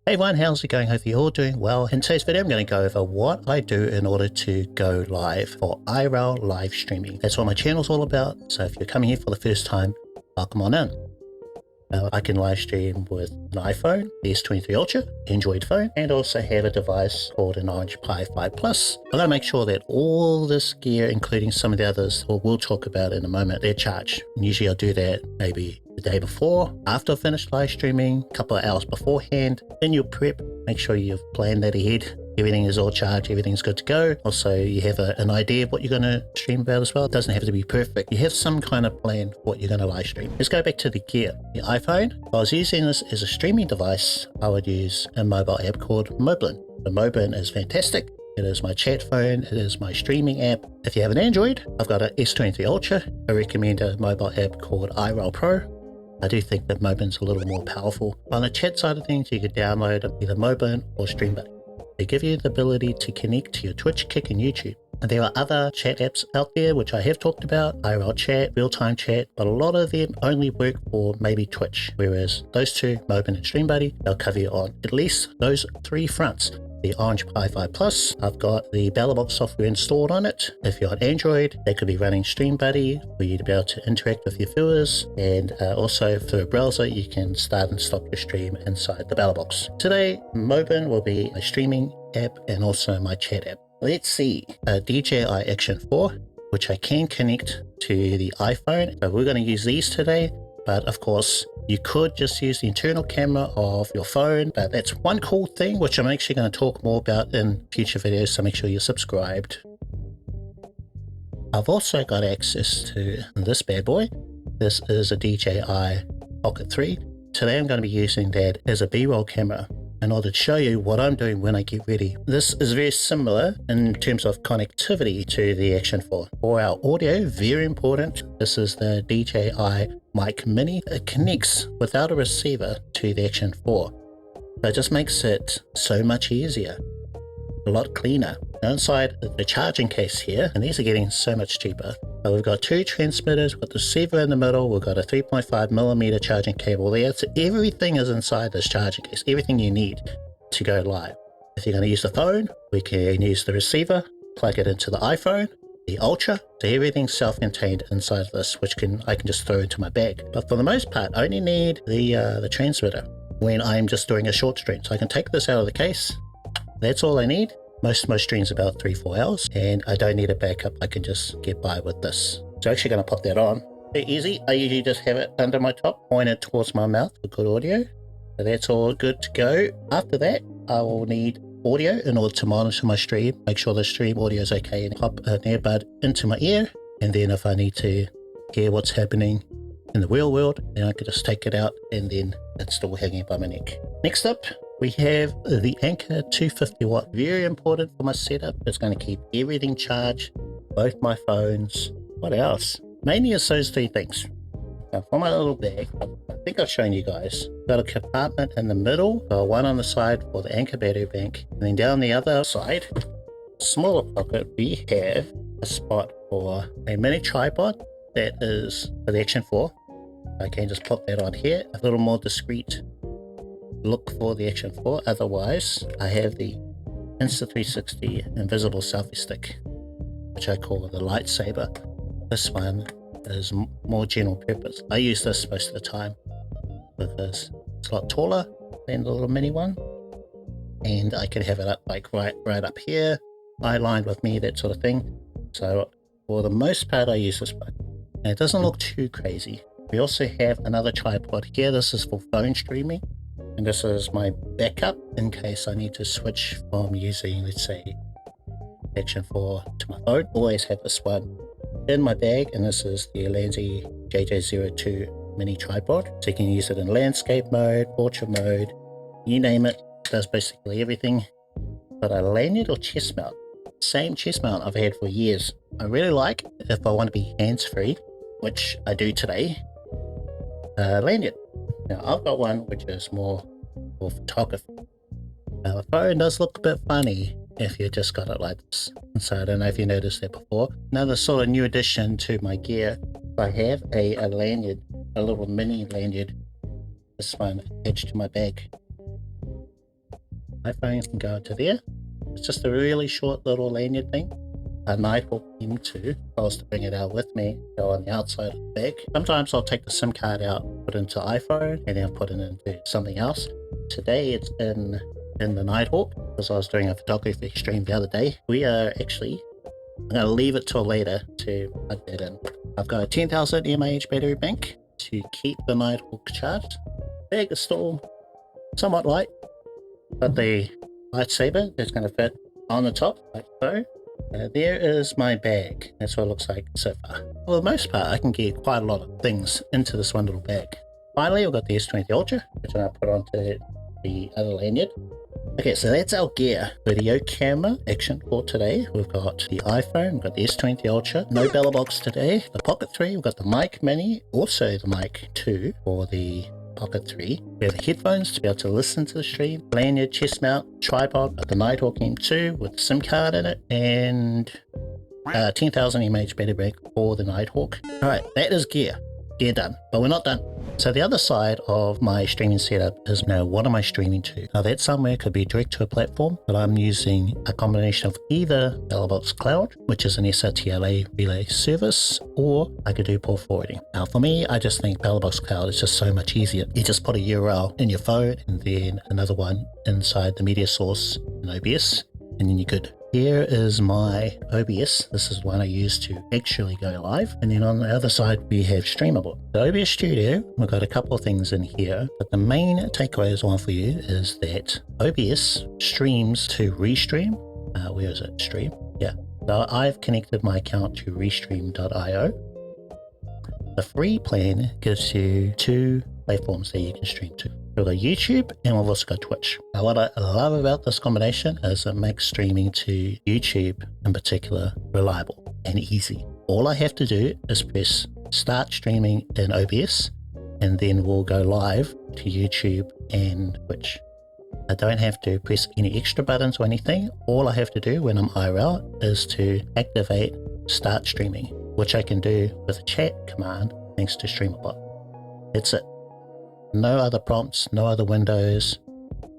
Hey everyone, how's it going? Hope you're all doing well. In today's video, I'm going to go over what I do in order to go live for IRL live streaming. That's what my channel's all about. So if you're coming here for the first time, welcome on in. I can live stream with an iPhone, the S23 Ultra, Android phone, and also have a device called an Orange Pi 5 Plus. I'm going to make sure that all this gear, including some of the others, or we'll talk about in a moment, they're charged. And usually I'll do that maybe the day before, after I've finished live streaming, a couple of hours beforehand. Then you'll prep, make sure you've planned that ahead. Everything is all charged, everything's good to go. Also, you have an idea of what you're going to stream about as well. It doesn't have to be perfect. You have some kind of plan for what you're going to live stream. Let's go back to the gear. The iPhone, if I was using this as a streaming device, I would use a mobile app called Moblin. The Moblin is fantastic. It is my chat phone, it is my streaming app. If you have an Android, I've got an S23 Ultra. I recommend a mobile app called IRL Pro. I do think that Moblin's a little more powerful. On the chat side of things, you could download either Moblin or StreamBuddy. They give you the ability to connect to your Twitch, Kick, and YouTube. And there are other chat apps out there which I have talked about, IRL chat, real-time chat, but a lot of them only work for maybe Twitch, whereas those two, Moblin and StreamBuddy, they'll cover you on at least those three fronts. The Orange Pi 5 Plus, I've got the Belabox software installed on it. If you're on Android, they could be running StreamBuddy for you to be able to interact with your viewers, and also through a browser you can start and stop your stream inside the Belabox. Today, Moblin will be a streaming app and also my chat app. Let's see, DJi Action 4, which I can connect to the iPhone. So we're going to use these today. But of course, you could just use the internal camera of your phone, but that's one cool thing, which I'm actually going to talk more about in future videos, so make sure you're subscribed. I've also got access to this bad boy. This is a DJi Pocket 3. Today I'm going to be using that as a B-roll camera in order to show you what I'm doing when I get ready. This is very similar in terms of connectivity to the Action 4. For our audio, very important, this is the DJi Mic Mini. It connects without a receiver to the Action 4. So it just makes it so much easier, a lot cleaner. Now inside the charging case here, and these are getting so much cheaper. So we've got two transmitters with the receiver in the middle. We've got a 3.5mm charging cable there. So everything is inside this charging case, everything you need to go live. If you're going to use the phone, we can use the receiver, plug it into the iPhone, the Ultra. So everything's self-contained inside of this, which I can just throw into my bag. But for the most part, I only need the transmitter when I'm just doing a short stream. So I can take this out of the case. That's all I need. Most streams about 3-4 hours, and I don't need a backup. I can just get by with this. So I'm actually going to pop that on. Very easy. I usually just have it under my top, point it towards my mouth for good audio. So that's all good to go. After that, I will need audio in order to monitor my stream, make sure the stream audio is okay, and pop an earbud into my ear. And then if I need to hear what's happening in the real world, then I can just take it out, and then it's still hanging by my neck. Next up, we have the Anker 250 watt, very important for my setup. It's going to keep everything charged, both my phones. What else? Mainly it's those three things. Now for my little bag, I think I've shown you guys. Got a compartment in the middle, one on the side for the Anker battery bank, and then down the other side, smaller pocket, we have a spot for a mini tripod that is for the Action 4. I can just pop that on here, a little more discreet look for the Action 4. Otherwise, I have the Insta360 invisible selfie stick, which I call the lightsaber. This one is more general purpose. I use this most of the time because it's a lot taller than the little mini one, and I can have it up like right up here, eye lined with me, that sort of thing. So for the most part, I use this one, and it doesn't look too crazy. We also have another tripod here. This is for phone streaming. And this is my backup in case I need to switch from using, let's say, Action 4 to my phone. Always have this one in my bag, and this is the Ulanzi JJ02 mini tripod. So you can use it in landscape mode, portrait mode, you name it. It does basically everything. But a lanyard or chest mount, same chest mount I've had for years. I really like, if I want to be hands-free, which I do today, lanyard. Now I've got one which is more for photography. Now the phone does look a bit funny if you just got it like this. So I don't know if you noticed that before. Another sort of new addition to my gear, I have a lanyard, a little mini lanyard, this one attached to my bag. iPhone can go into there. It's just a really short little lanyard thing. A Nighthawk M2, if I was to bring it out with me, go on the outside of the bag. Sometimes I'll take the SIM card out, put it into iPhone, and then put it into something else. Today it's in the Nighthawk, because I was doing a photography stream the other day. We are actually, I'm going to leave it till later to plug that in. I've got a 10,000 mAh battery bank to keep the Nighthawk charged. Bag is still somewhat light, but the lightsaber is going to fit on the top, like so. There is my bag. That's what it looks like so far. For the most part, I can get quite a lot of things into this one little bag. Finally, we've got the S20 Ultra, which I'm going to put onto the other lanyard. Okay, so that's our gear. Video camera action for today. We've got the iPhone, we've got the S20 Ultra, no Belabox today. The Pocket 3, we've got the Mic Mini, also the Mic 2 for the Pocket 3. We have headphones to be able to listen to the stream, lanyard, chest mount, tripod, the Nighthawk M2 with the SIM card in it, and 10,000 mAh battery bank for the Nighthawk. Alright, that is gear. Gear done. But we're not done. So the other side of my streaming setup is now, what am I streaming to? Now that somewhere could be direct to a platform, but I'm using a combination of either Belabox Cloud, which is an SRTLA relay service, or I could do port forwarding. Now for me, I just think Belabox Cloud is just so much easier. You just put a URL in your phone and then another one inside the media source in OBS, and then you're good. Here is my OBS. This is one I use to actually go live. And then on the other side, we have Streamer.Bot. The OBS Studio, we've got a couple of things in here, but the main takeaway is one for you is that OBS streams to Restream. Where is it? Stream? Yeah. So I've connected my account to Restream.io. The free plan gives you 2 platforms that you can stream to. We've got YouTube and we've also got Twitch. Now what I love about this combination is it makes streaming to YouTube in particular reliable and easy. All I have to do is press start streaming in OBS and then we'll go live to YouTube and Twitch. I don't have to press any extra buttons or anything. All I have to do when I'm IRL is to activate start streaming, which I can do with a chat command thanks to Streamer.Bot. That's it. No other prompts, no other windows.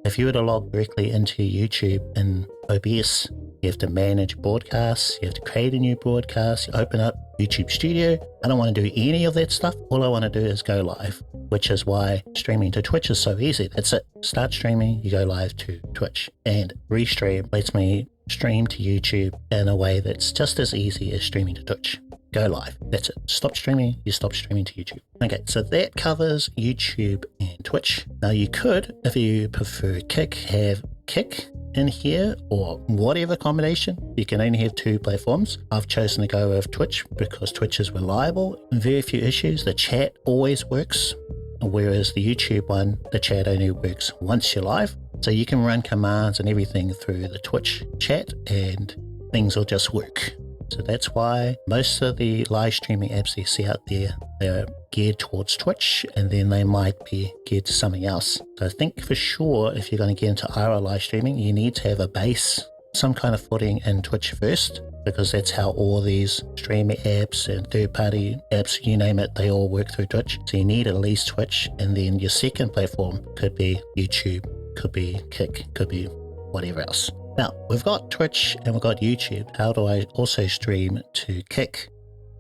If you were to log directly into YouTube in OBS, you have to manage broadcasts, you have to create a new broadcast, you open up YouTube Studio. I don't want to do any of that stuff. All I want to do is go live, which is why streaming to Twitch is so easy. That's it. Start streaming, you go live to Twitch. And Restream lets me stream to YouTube in a way that's just as easy as streaming to Twitch. Go live. That's it. Stop streaming, you stop streaming to YouTube. Okay, so that covers YouTube and Twitch. Now you could, if you prefer Kick, have Kick in here or whatever combination. You can only have 2 platforms. I've chosen to go with Twitch because Twitch is reliable. Very few issues. The chat always works, whereas the YouTube one, the chat only works once you're live. So you can run commands and everything through the Twitch chat and things will just work. So that's why most of the live streaming apps you see out there, they're geared towards Twitch and then they might be geared to something else. So I think for sure if you're going to get into IRL live streaming, you need to have a base, some kind of footing in Twitch first, because that's how all these streaming apps and third-party apps, you name it, they all work through Twitch. So you need at least Twitch, and then your second platform could be YouTube, could be Kick, could be whatever else. Now, we've got Twitch and we've got YouTube. How do I also stream to Kick?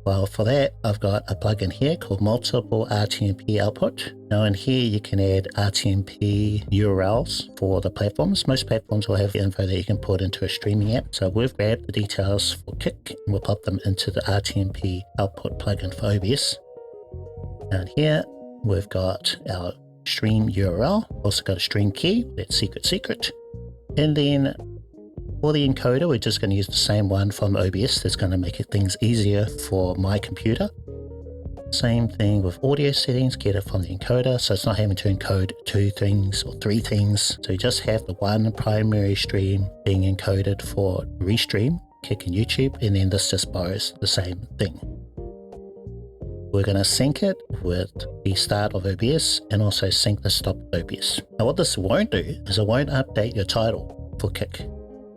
Well, for that, I've got a plugin here called Multiple RTMP Output. Now in here, you can add RTMP URLs for the platforms. Most platforms will have the info that you can put into a streaming app. So we've grabbed the details for Kick and we'll pop them into the RTMP Output plugin for OBS. Down here, we've got our stream URL. Also got a stream key, that's secret. And then for the encoder, we're just going to use the same one from OBS. That's going to make things easier for my computer. Same thing with audio settings, get it from the encoder, so it's not having to encode 2 things or 3 things. So you just have the one primary stream being encoded for Restream, Kick and YouTube, and then this just borrows the same thing. We're going to sync it with the start of OBS and also sync the stop of OBS. Now what this won't do is it won't update your title for Kick.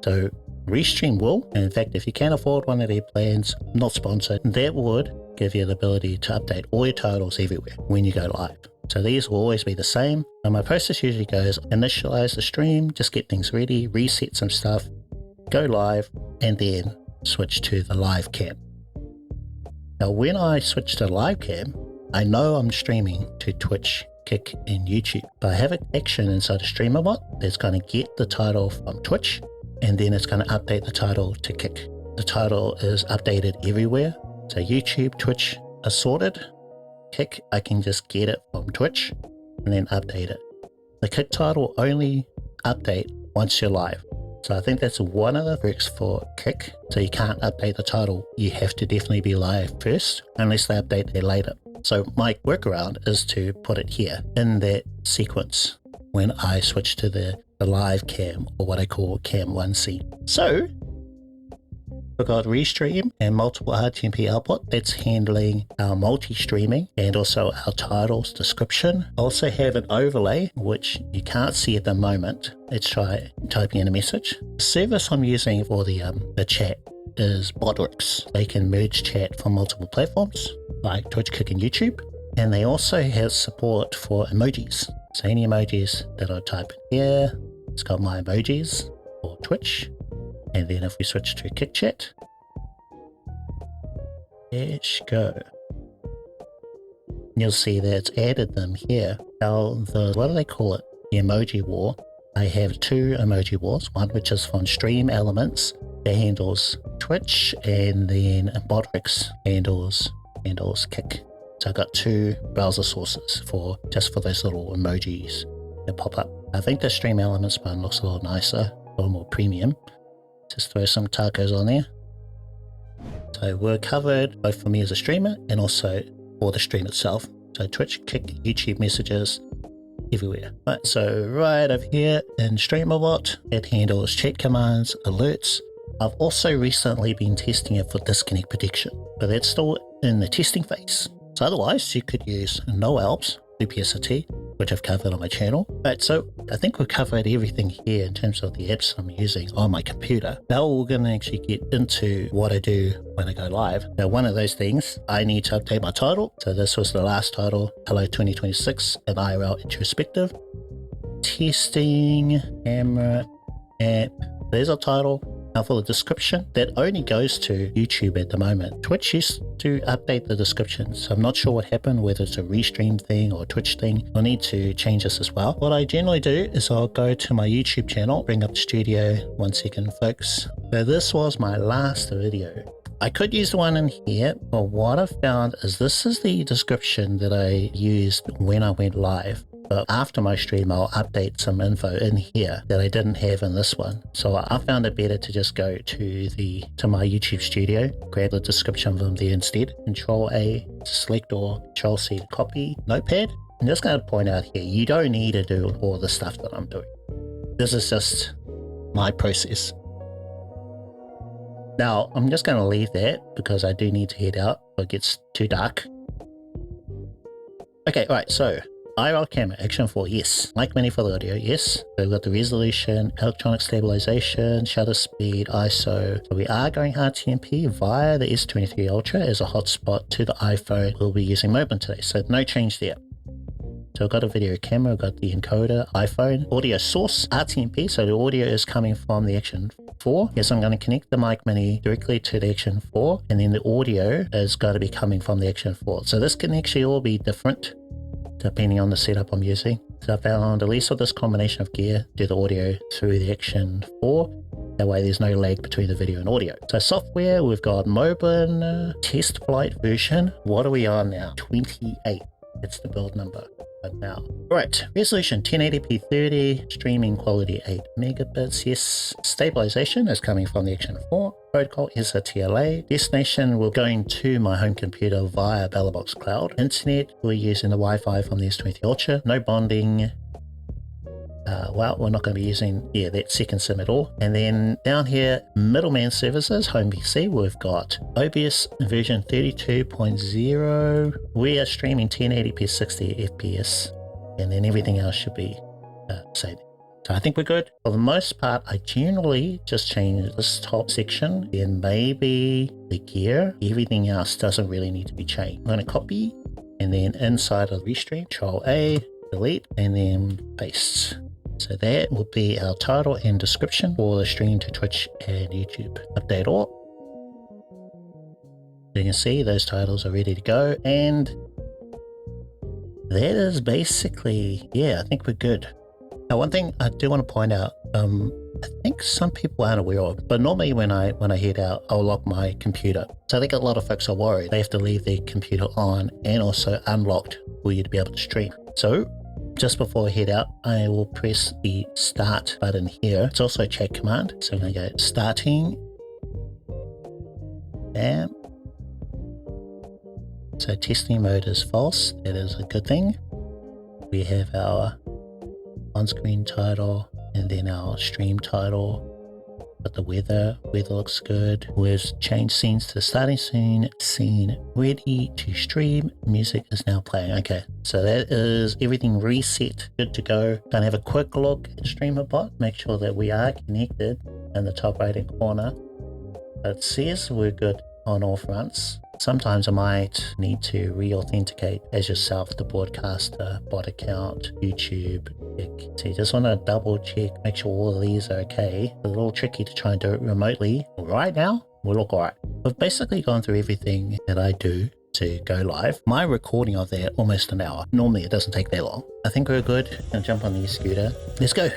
So Restream will, and in fact if you can afford one of their plans, not sponsored, that would give you the ability to update all your titles everywhere when you go live. So these will always be the same. And my process usually goes initialize the stream, just get things ready, reset some stuff, go live, and then switch to the live cam. Now when I switch to live cam, I know I'm streaming to Twitch, Kick, and YouTube. But I have an action inside a Streamer.Bot that's going to get the title from Twitch, and then it's going to update the title to Kick. The title is updated everywhere. So YouTube, Twitch are sorted. Kick, I can just get it from Twitch and then update it. The Kick title only update once you're live. So I think that's one of the tricks for Kick. So you can't update the title. You have to definitely be live first, unless they update it later. So my workaround is to put it here in that sequence when I switch to the live cam, or what I call cam 1C. So we've got restream and multiple RTMP output that's handling our multi-streaming and also our titles description. I also have an overlay, which you can't see at the moment. Let's try typing in a message. The service I'm using for the chat is Botworks. They can merge chat from multiple platforms like Twitch, Kick, and YouTube. And they also have support for emojis. So any emojis that I type in here, it's got my emojis for Twitch. And then if we switch to Kick Chat, let's go. You'll see that it's added them here. Now, what do they call it? The Emoji Wall. I have two Emoji Walls, one which is from Stream Elements that handles Twitch, and then Botworks handles Kick. So I've got two browser sources for those little emojis that pop up. I think the Stream Elements one looks a little nicer, a little more premium. Just throw some tacos on there. So we're covered both for me as a streamer and also for the stream itself. So Twitch, Kick, YouTube messages, everywhere. Right, so right over here in Streamer.Bot, it handles chat commands, alerts. I've also recently been testing it for disconnect protection, but that's still in the testing phase. So otherwise, you could use NoAlps, UPSRT, which I've covered on my channel. Right, so I think we've covered everything here in terms of the apps I'm using on my computer. Now we're going to actually get into what I do when I go live. Now, one of those things, I need to update my title. So this was the last title, Hello 2026, an IRL introspective. Testing, camera, app. There's a title. Now for the description, that only goes to YouTube at the moment. Twitch used to update the description, so I'm not sure what happened, whether it's a restream thing or a Twitch thing. I'll need to change this as well. What I generally do is I'll go to my YouTube channel, bring up the studio. 1 second, folks. So this was my last video. I could use the one in here, but what I found is this is the description that I used when I went live. But after my stream, I'll update some info in here that I didn't have in this one. So I found it better to just go to my YouTube studio, grab the description from there instead. Control A to select, or Control C to copy Notepad. I'm just going to point out here, you don't need to do all the stuff that I'm doing. This is just my process. Now, I'm just going to leave that because I do need to head out or it gets too dark. Okay, right, so IRL camera, action 4, yes. Mic Mini for the audio, yes. So we've got the resolution, electronic stabilization, shutter speed, ISO. So we are going RTMP via the S23 Ultra as a hotspot to the iPhone. We'll be using Moblin today, so no change there. So I've got a video camera, I've got the encoder, iPhone, audio source, RTMP, so the audio is coming from the Action 4. Yes, I'm going to connect the Mic Mini directly to the Action 4, and then the audio is going to be coming from the Action 4. So this can actually all be different depending on the setup I'm using. So I found at least with this combination of gear, do the audio through the Action 4. That way there's no lag between the video and audio. So software, we've got Moblin test flight version. What are we on now? 28. It's the build number right now. Right, resolution 1080p 30, streaming quality 8 megabits. Yes, stabilization is coming from the Action 4. Protocol is a TLA. Destination, we're going to my home computer via Belabox Cloud. Internet, we're using the Wi-Fi from the S23 Ultra. No bonding. Well, we're not going to be using that second sim at all. And then down here, middleman services, home PC, we've got OBS version 32.0. We are streaming 1080p 60 FPS, and then everything else should be same. So I think we're good. For the most part, I generally just change this top section, then maybe the gear. Everything else doesn't really need to be changed. I'm going to copy and then inside of Restream, Control A, delete, and then paste. So that will be our title and description for the stream to Twitch and YouTube. Update all. You can see those titles are ready to go, and that is basically, yeah, I think we're good. Now, one thing I do want to point out, I think some people aren't aware of, but normally when I head out, I'll lock my computer. So I think a lot of folks are worried they have to leave their computer on and also unlocked for you to be able to stream. So just before I head out, I will press the start button here. It's also a chat command. So I'm going to go starting. Bam. So testing mode is false. That is a good thing. We have our on-screen title and then our stream title. But the weather looks good. We've changed scenes to starting scene ready to stream. Music is now playing. Okay, so that is everything reset, good to go. Gonna have a quick look at Streamer.Bot, make sure that we are connected in the top right hand corner. It says we're good on all fronts. Sometimes I might need to re-authenticate as yourself, the broadcaster, bot account, YouTube. So you just want to double check, make sure all of these are okay. It's a little tricky to try and do it remotely. Right now, we'll look alright. We've basically gone through everything that I do to go live. My recording of that almost an hour. Normally it doesn't take that long. I think we're good. Gonna jump on the e-scooter. Let's go.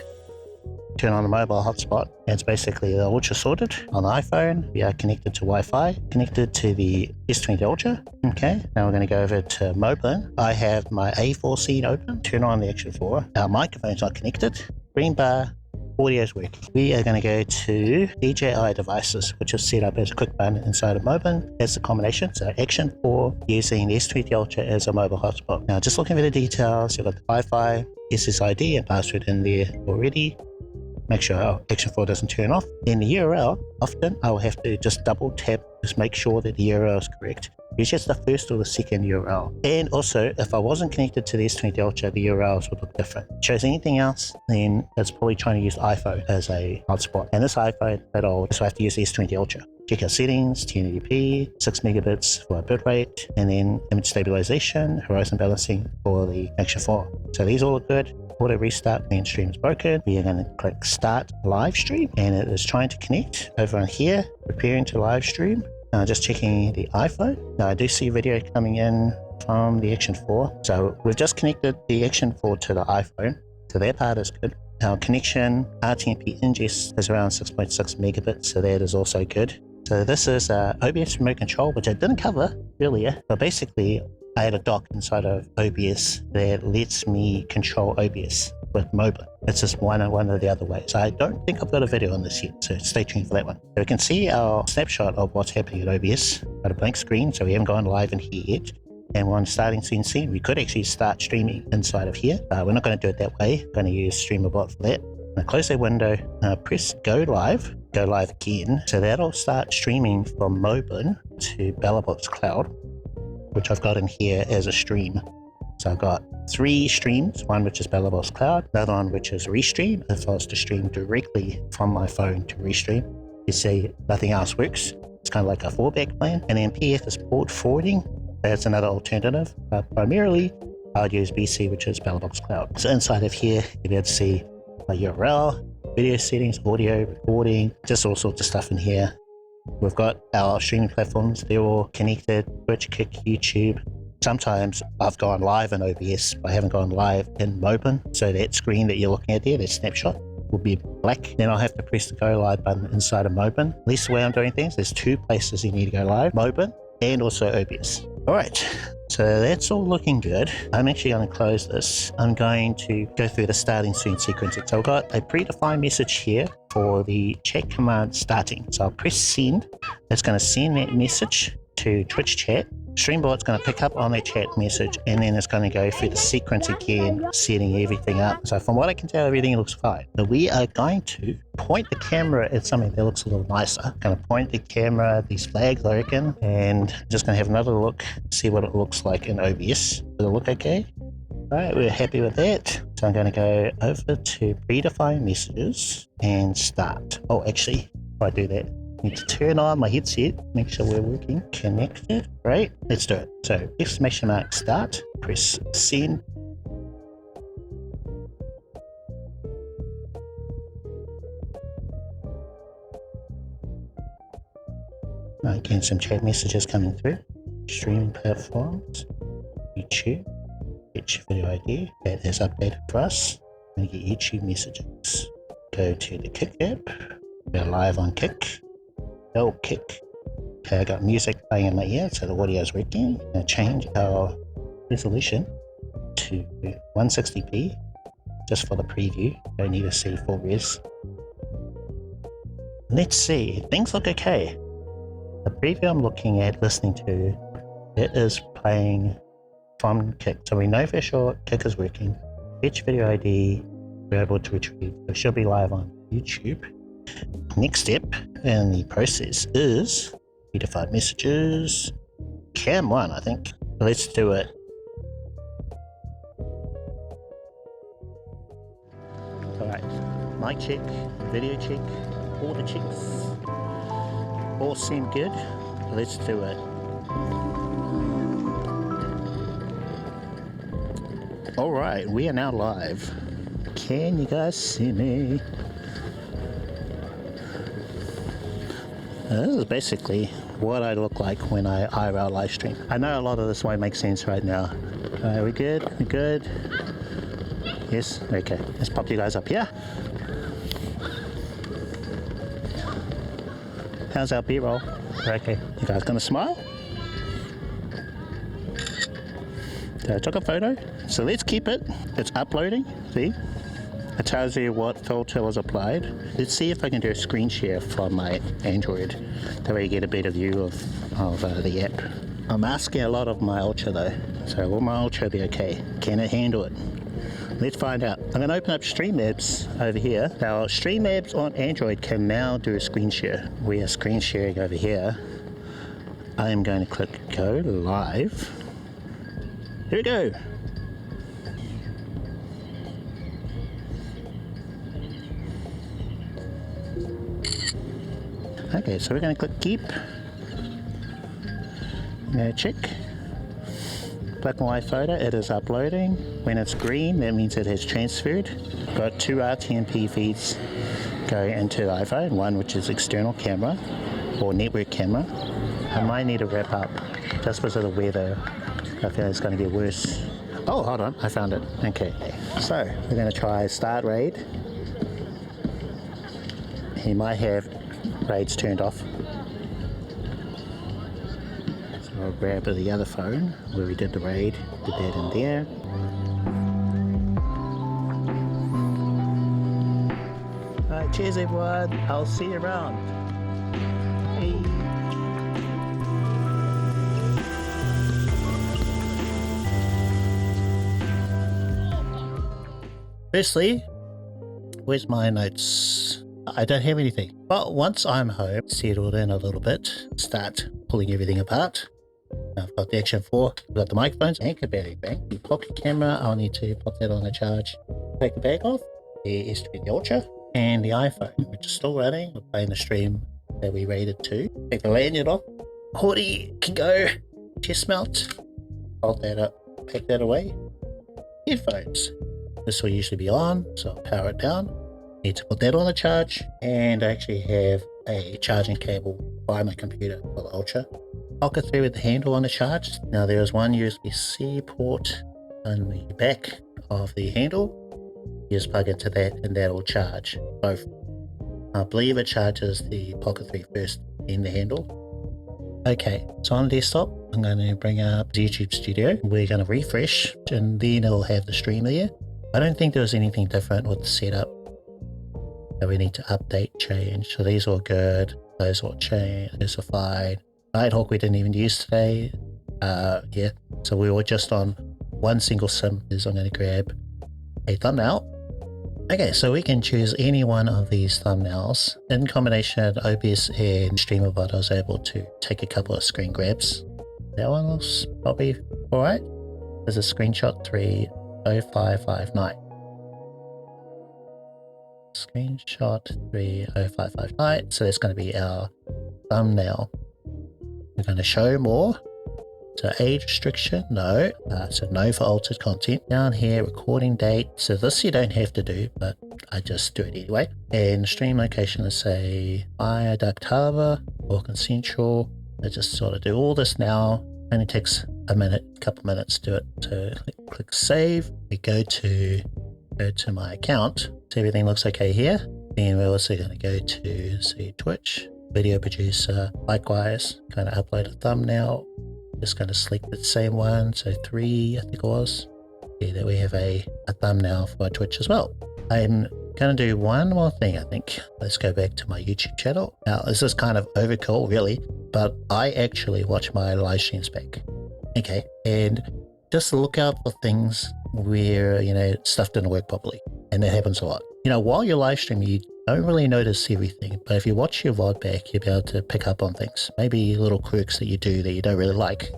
Turn on the mobile hotspot. It's basically the Ultra sorted on the iPhone. We are connected to Wi-Fi, connected to the S20 Ultra. Okay, now we're going to go over to Moblin. I have my A4 scene open. Turn on the Action 4. Our microphone's not connected. Green bar, audio is working. We are going to go to DJi devices, which is set up as a quick button inside of Moblin. That's the combination. So Action 4 using the S20 Ultra as a mobile hotspot. Now just looking for the details, you've got the Wi-Fi, SSID and password in there already. Make sure our Action 4 doesn't turn off. Then the URL, often I'll have to just double tap, just make sure that the URL is correct. Usually it's the first or the second URL. And also, if I wasn't connected to the S20 Ultra, the URLs would look different. Chose anything else, then it's probably trying to use iPhone as a hotspot. And this iPhone at all, so I have to use the S20 Ultra. Check our settings, 1080p, 6 megabits for our bitrate, and then image stabilization, horizon balancing for the Action 4. So these all look good. Auto restart, main stream is broken. We are going to click start live stream, and it is trying to connect over on here, preparing to live stream. Just checking the iPhone. Now I do see video coming in from the Action 4. So we've just connected the Action 4 to the iPhone. So that part is good. Our connection RTMP ingest is around 6.6 megabits, so that is also good. So this is OBS remote control, which I didn't cover earlier, but basically I had a dock inside of OBS that lets me control OBS with Moblin. It's just one of the other ways. I don't think I've got a video on this yet, so stay tuned for that one. So we can see our snapshot of what's happening at OBS. Got a blank screen, so we haven't gone live in here yet. And we're on starting scene. We could actually start streaming inside of here. We're not going to do it that way. I'm going to use Streamer.Bot for that. Now close that window, press go live again. So that'll start streaming from Moblin to Belabox Cloud, which I've got in here as a stream. So I've got 3 streams, one which is Belabox Cloud, another one which is Restream. If I was to stream directly from my phone to Restream, you see nothing else works. It's kind of like a fallback plan. And then PF is port forwarding. That's another alternative, but primarily I'll use BC, which is Belabox Cloud. So inside of here, you'll be able to see my URL, video settings, audio, recording, just all sorts of stuff in here. We've got our streaming platforms. They're all connected, Twitch, Kick, YouTube. Sometimes I've gone live in OBS, but I haven't gone live in Moblin. So that screen that you're looking at there, that snapshot, will be black. Then I'll have to press the go live button inside of Moblin. At least the way I'm doing things, there's 2 places you need to go live, Moblin and also OBS. All right, so that's all looking good. I'm actually going to close this. I'm going to go through the starting soon sequencing. So I've got a predefined message here for the chat command starting. So I'll press send. It's going to send that message to Twitch chat. Stream.Bot's going to pick up on that chat message, and then it's going to go through the sequence again, setting everything up. So from what I can tell, everything looks fine. So we are going to point the camera at something that looks a little nicer. Going to point the camera at these flags, I reckon, and just going to have another look, see what it looks like in OBS. Does it look okay? All right, we're happy with that. So I'm going to go over to predefined messages and start. Oh, actually, before I do that, Need to turn on my headset, make sure we're working connected. Right, let's do it. So exclamation mark start, press send. Again, some chat messages coming through. Streaming platforms, YouTube, Twitch video ID, that is updated for us. I'm going to get YouTube messages. Go to the Kick app, we're live on Kick. Oh, Kick. Okay, I got music playing in my ear, so the audio is working. I'm going to change our resolution to 160p, just for the preview. Don't need to see full res. Let's see, things look okay. The preview I'm looking at, listening to, it is playing from Kick. So we know for sure Kick is working. Fetch video ID, we're able to retrieve. So it should be live on YouTube. Next step in the process is predefined messages. Cam 1, I think. Let's do it. Alright, mic check, video check, all the checks. All seem good. Let's do it. Alright, we are now live. Can you guys see me? This is basically what I look like when I IRL live stream. I know a lot of this won't make sense right now. We good? We good? Yes? Okay. Let's pop you guys up here. How's our B-roll? Okay. You guys gonna smile? I took a photo. So let's keep it. It's uploading. See? It tells you what filter was applied. Let's see if I can do a screen share from my Android. That way you get a better view of the app. I'm asking a lot of my Ultra though. So will my Ultra be okay? Can it handle it? Let's find out. I'm going to open up StreamLabs over here. Now StreamLabs on Android can now do a screen share. We are screen sharing over here. I am going to click go live. Here we go. Okay, so we're going to click keep. Now check. Black and white photo, it is uploading. When it's green, that means it has transferred. Got 2 RTMP feeds going into the iPhone, one which is external camera or network camera. I might need to wrap up just because of the weather. I feel it's going to get worse. Oh, hold on, I found it. Okay, so we're going to try start RAID. He might have RAIDs turned off. I'll grab the other phone where we did the RAID, put that in there. Alright, cheers everyone, I'll see you around. Hey. Firstly, where's my notes? I don't have anything. But once I'm home, settled in a little bit, start pulling everything apart. I've got the Action 4, I've got the microphones, Anker battery bank, the pocket camera, I'll need to put that on a charge, take the bag off, the S3, the Ultra, and the iPhone, which is still running. We're playing the stream that we rated to. Take the lanyard off, hoodie can go, chest mount, hold that up, pack that away. Headphones, this will usually be on, so I'll power it down. Need to put that on a charge, and I actually have a charging cable by my computer for the Ultra. Pocket 3 with the handle on the charge. Now there is one USB-C port on the back of the handle. You just plug into that and that will charge both. I believe it charges the Pocket 3 first, then the handle. Okay, so on the desktop, I'm going to bring up YouTube Studio. We're going to refresh and then it'll have the stream there. I don't think there's anything different with the setup that we need to update, change. So these are good, those are changed, specified. Nighthawk we didn't even use today. Yeah, so we were just on one single sim. I'm going to grab a thumbnail. Okay, so we can choose any one of these thumbnails. In combination, OBS and Streamer.Bot, I was able to take a couple of screen grabs. That one looks probably alright. There's a screenshot 30559. Screenshot 30559. So that's going to be our thumbnail. We're going to show more. So age restriction, no. So no for altered content. Down here, recording date. So this you don't have to do, but I just do it anyway. And stream location, let's say Viaduct Harbour or Consensual. I just sort of do all this now. Only takes a minute, a couple minutes to do it. So click save. We go to my account. So everything looks okay here. And we're also going to go to see Twitch, video producer. Likewise, going to upload a thumbnail. Just going to select the same one, so 3 I think it was. See that we have a thumbnail for Twitch as well. I'm going to do one more thing, I think. Let's go back to my YouTube channel. Now this is kind of overkill really, but I actually watch my live streams back. Okay, and just look out for things where, you know, stuff didn't work properly. And that happens a lot. You know, while you're live streaming, you don't really notice everything, but if you watch your VOD back, you'll be able to pick up on things. Maybe little quirks that you do that you don't really like.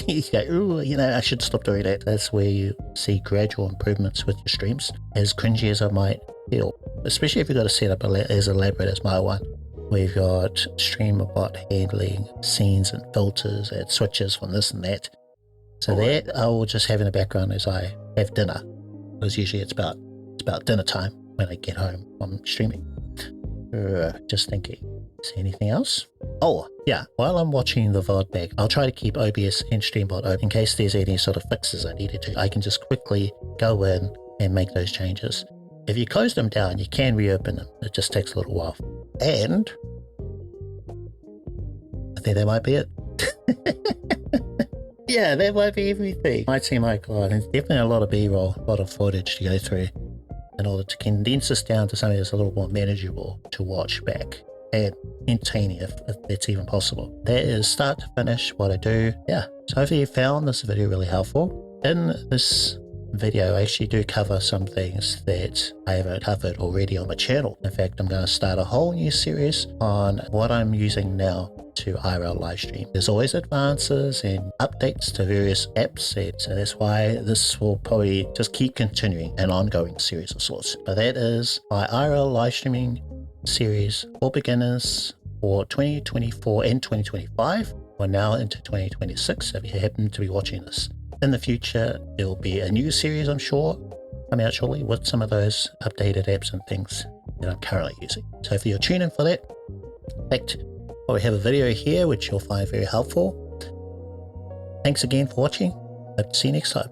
You go, ooh, you know, I should stop doing that. That's where you see gradual improvements with your streams, as cringy as it might feel. Especially if you've got a setup as elaborate as my one. We've got Streamer.Bot handling scenes and filters and switches from this and that. So that I will just have in the background as I have dinner. Because usually it's about dinner time when I get home from streaming. Just thinking. See anything else? Oh, yeah. While I'm watching the VOD back, I'll try to keep OBS and Stream.Bot open in case there's any sort of fixes I needed to. I can just quickly go in and make those changes. If you close them down, you can reopen them. It just takes a little while. And I think that might be it. Yeah, that might be everything. Might seem like a lot. There's definitely a lot of B-roll, a lot of footage to go through in order to condense this down to something that's a little more manageable to watch back and entertaining if that's even possible. That is start to finish what I do. Yeah, so hopefully you found this video really helpful. In this video, I actually do cover some things that I haven't covered already on my channel. In fact, I'm going to start a whole new series on what I'm using now to IRL live stream. There's always advances and updates to various apps, and so that's why this will probably just keep continuing an ongoing series of sorts. But that is my IRL live streaming series for beginners for 2024 and 2025. We're now into 2026 if you happen to be watching this. In the future, there will be a new series, I'm sure, coming out shortly with some of those updated apps and things that I'm currently using. So if you're tuning in for that, in fact, we have a video here which you'll find very helpful. Thanks again for watching. Hope to see you next time.